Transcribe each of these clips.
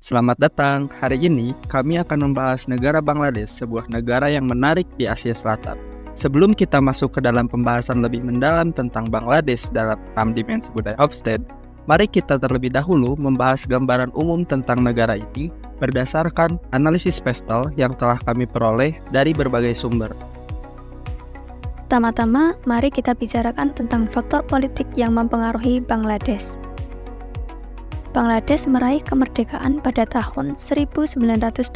Selamat datang. Hari ini kami akan membahas negara Bangladesh, sebuah negara yang menarik di Asia Selatan. Sebelum kita masuk ke dalam pembahasan lebih mendalam tentang Bangladesh dalam 6 dimensi budaya Hofstede, mari kita terlebih dahulu membahas gambaran umum tentang negara ini berdasarkan analisis pestel yang telah kami peroleh dari berbagai sumber. Pertama-tama, mari kita bicarakan tentang faktor politik yang mempengaruhi Bangladesh. Bangladesh meraih kemerdekaan pada tahun 1971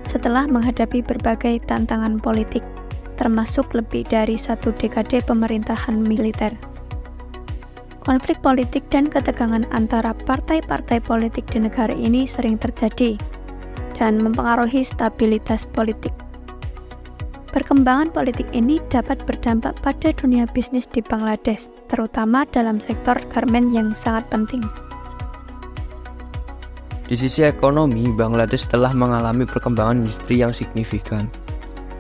setelah menghadapi berbagai tantangan politik, termasuk lebih dari satu dekade pemerintahan militer. Konflik politik dan ketegangan antara partai-partai politik di negara ini sering terjadi dan mempengaruhi stabilitas politik. Perkembangan politik ini dapat berdampak pada dunia bisnis di Bangladesh, terutama dalam sektor garmen yang sangat penting. Di sisi ekonomi, Bangladesh telah mengalami perkembangan industri yang signifikan.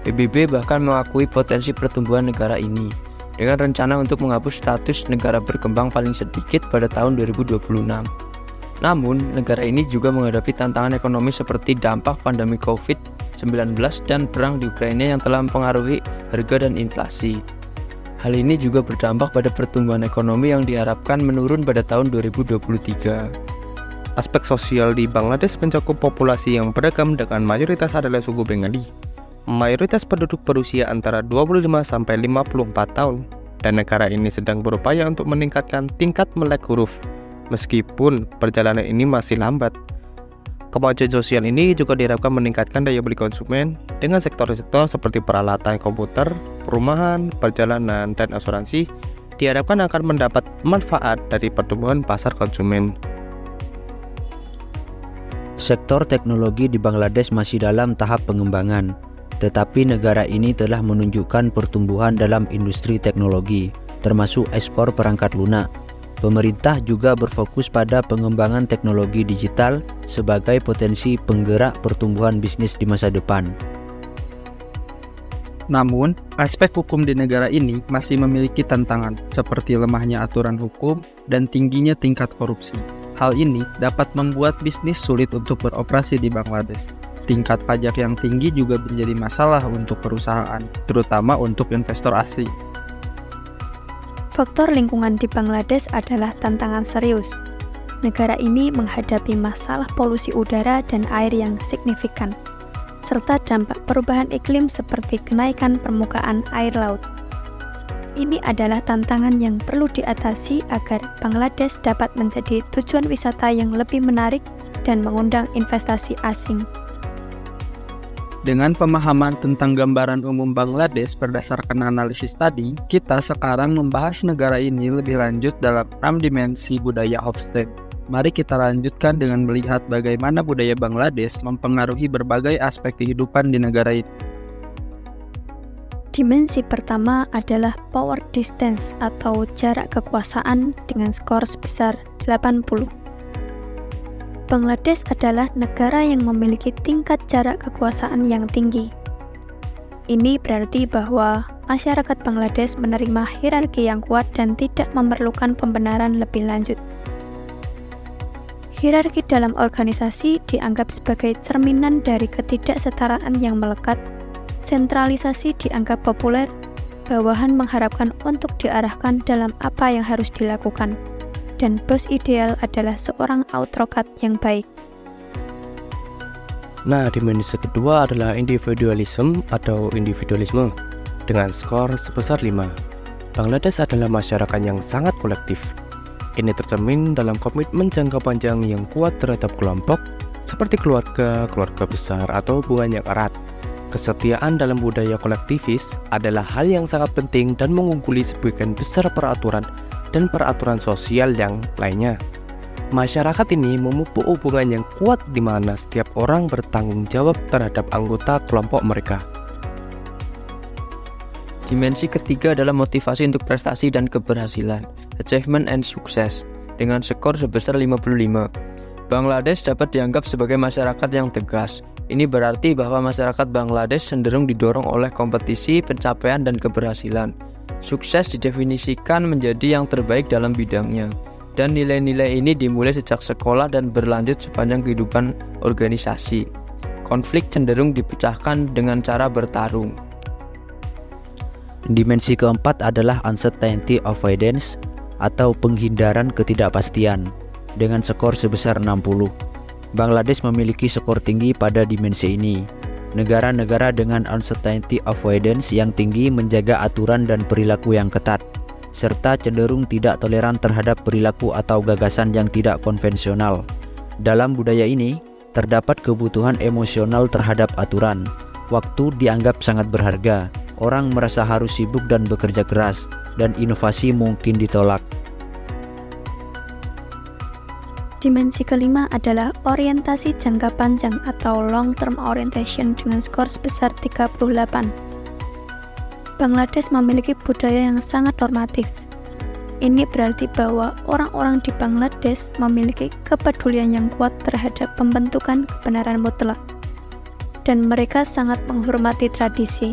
PBB bahkan mengakui potensi pertumbuhan negara ini, dengan rencana untuk menghapus status negara berkembang paling sedikit pada tahun 2026. Namun, negara ini juga menghadapi tantangan ekonomi seperti dampak pandemi COVID-19 dan perang di Ukraina yang telah mempengaruhi harga dan inflasi. Hal ini juga berdampak pada pertumbuhan ekonomi yang diharapkan menurun pada tahun 2023. Aspek sosial di Bangladesh mencakup populasi yang beragam dengan mayoritas adalah suku Bengali. Mayoritas penduduk berusia antara 25 sampai 54 tahun, dan negara ini sedang berupaya untuk meningkatkan tingkat melek huruf, meskipun perjalanan ini masih lambat. Kemajuan sosial ini juga diharapkan meningkatkan daya beli konsumen dengan sektor-sektor seperti peralatan komputer, perumahan, perjalanan, dan asuransi diharapkan akan mendapat manfaat dari pertumbuhan pasar konsumen. Sektor teknologi di Bangladesh masih dalam tahap pengembangan, tetapi negara ini telah menunjukkan pertumbuhan dalam industri teknologi, termasuk ekspor perangkat lunak. Pemerintah juga berfokus pada pengembangan teknologi digital sebagai potensi penggerak pertumbuhan bisnis di masa depan. Namun, aspek hukum di negara ini masih memiliki tantangan, seperti lemahnya aturan hukum dan tingginya tingkat korupsi. Hal ini dapat membuat bisnis sulit untuk beroperasi di Bangladesh. Tingkat pajak yang tinggi juga menjadi masalah untuk perusahaan, terutama untuk investor asing. Faktor lingkungan di Bangladesh adalah tantangan serius. Negara ini menghadapi masalah polusi udara dan air yang signifikan, serta dampak perubahan iklim seperti kenaikan permukaan air laut. Ini adalah tantangan yang perlu diatasi agar Bangladesh dapat menjadi tujuan wisata yang lebih menarik dan mengundang investasi asing. Dengan pemahaman tentang gambaran umum Bangladesh berdasarkan analisis tadi, kita sekarang membahas negara ini lebih lanjut dalam 6 dimensi budaya Hofstede. Mari kita lanjutkan dengan melihat bagaimana budaya Bangladesh mempengaruhi berbagai aspek kehidupan di negara ini. Dimensi pertama adalah power distance atau jarak kekuasaan dengan skor sebesar 80. Bangladesh adalah negara yang memiliki tingkat jarak kekuasaan yang tinggi. Ini berarti bahwa masyarakat Bangladesh menerima hierarki yang kuat dan tidak memerlukan pembenaran lebih lanjut. Hierarki dalam organisasi dianggap sebagai cerminan dari ketidaksetaraan yang melekat. Sentralisasi dianggap populer, bawahan mengharapkan untuk diarahkan dalam apa yang harus dilakukan, dan bos ideal adalah seorang autokrat yang baik. Nah, dimensi kedua adalah individualisme atau individualisme dengan skor sebesar 5. Bangladesh adalah masyarakat yang sangat kolektif. Ini tercermin dalam komitmen jangka panjang yang kuat terhadap kelompok seperti keluarga, keluarga besar, atau hubungan yang erat. Kesetiaan dalam budaya kolektivis adalah hal yang sangat penting dan mengungguli sebagian besar peraturan dan peraturan sosial yang lainnya. Masyarakat ini memupuk hubungan yang kuat di mana setiap orang bertanggung jawab terhadap anggota kelompok mereka. Dimensi ketiga adalah motivasi untuk prestasi dan keberhasilan, achievement and success, dengan skor sebesar 55. Bangladesh dapat dianggap sebagai masyarakat yang tegas. Ini berarti bahwa masyarakat Bangladesh cenderung didorong oleh kompetisi, pencapaian, dan keberhasilan. Sukses didefinisikan menjadi yang terbaik dalam bidangnya. Dan nilai-nilai ini dimulai sejak sekolah dan berlanjut sepanjang kehidupan organisasi. Konflik cenderung dipecahkan dengan cara bertarung. Dimensi keempat adalah uncertainty avoidance atau penghindaran ketidakpastian dengan skor sebesar 60. Bangladesh memiliki skor tinggi pada dimensi ini. Negara-negara dengan uncertainty avoidance yang tinggi menjaga aturan dan perilaku yang ketat, serta cenderung tidak toleran terhadap perilaku atau gagasan yang tidak konvensional. Dalam budaya ini, terdapat kebutuhan emosional terhadap aturan. Waktu dianggap sangat berharga, orang merasa harus sibuk dan bekerja keras, dan inovasi mungkin ditolak. Dimensi kelima adalah orientasi jangka panjang atau long term orientation dengan skor sebesar 38. Bangladesh memiliki budaya yang sangat normatif. Ini berarti bahwa orang-orang di Bangladesh memiliki kepedulian yang kuat terhadap pembentukan kebenaran mutlak, dan mereka sangat menghormati tradisi.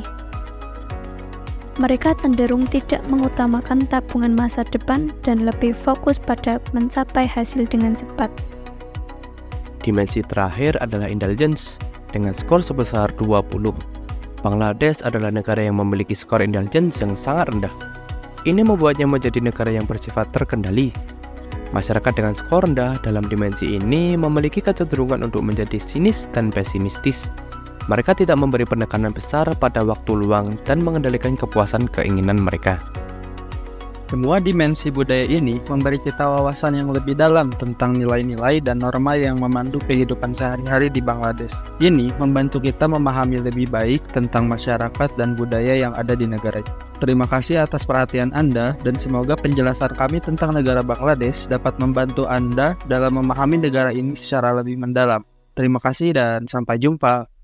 Mereka cenderung tidak mengutamakan tabungan masa depan dan lebih fokus pada mencapai hasil dengan cepat. Dimensi terakhir adalah intelligence dengan skor sebesar 20. Bangladesh adalah negara yang memiliki skor intelligence yang sangat rendah. Ini membuatnya menjadi negara yang bersifat terkendali. Masyarakat dengan skor rendah dalam dimensi ini memiliki kecenderungan untuk menjadi sinis dan pesimistis. Mereka tidak memberi penekanan besar pada waktu luang dan mengendalikan kepuasan keinginan mereka. Semua dimensi budaya ini memberi kita wawasan yang lebih dalam tentang nilai-nilai dan norma yang memandu kehidupan sehari-hari di Bangladesh. Ini membantu kita memahami lebih baik tentang masyarakat dan budaya yang ada di negara ini. Terima kasih atas perhatian Anda, dan semoga penjelasan kami tentang negara Bangladesh dapat membantu Anda dalam memahami negara ini secara lebih mendalam. Terima kasih dan sampai jumpa.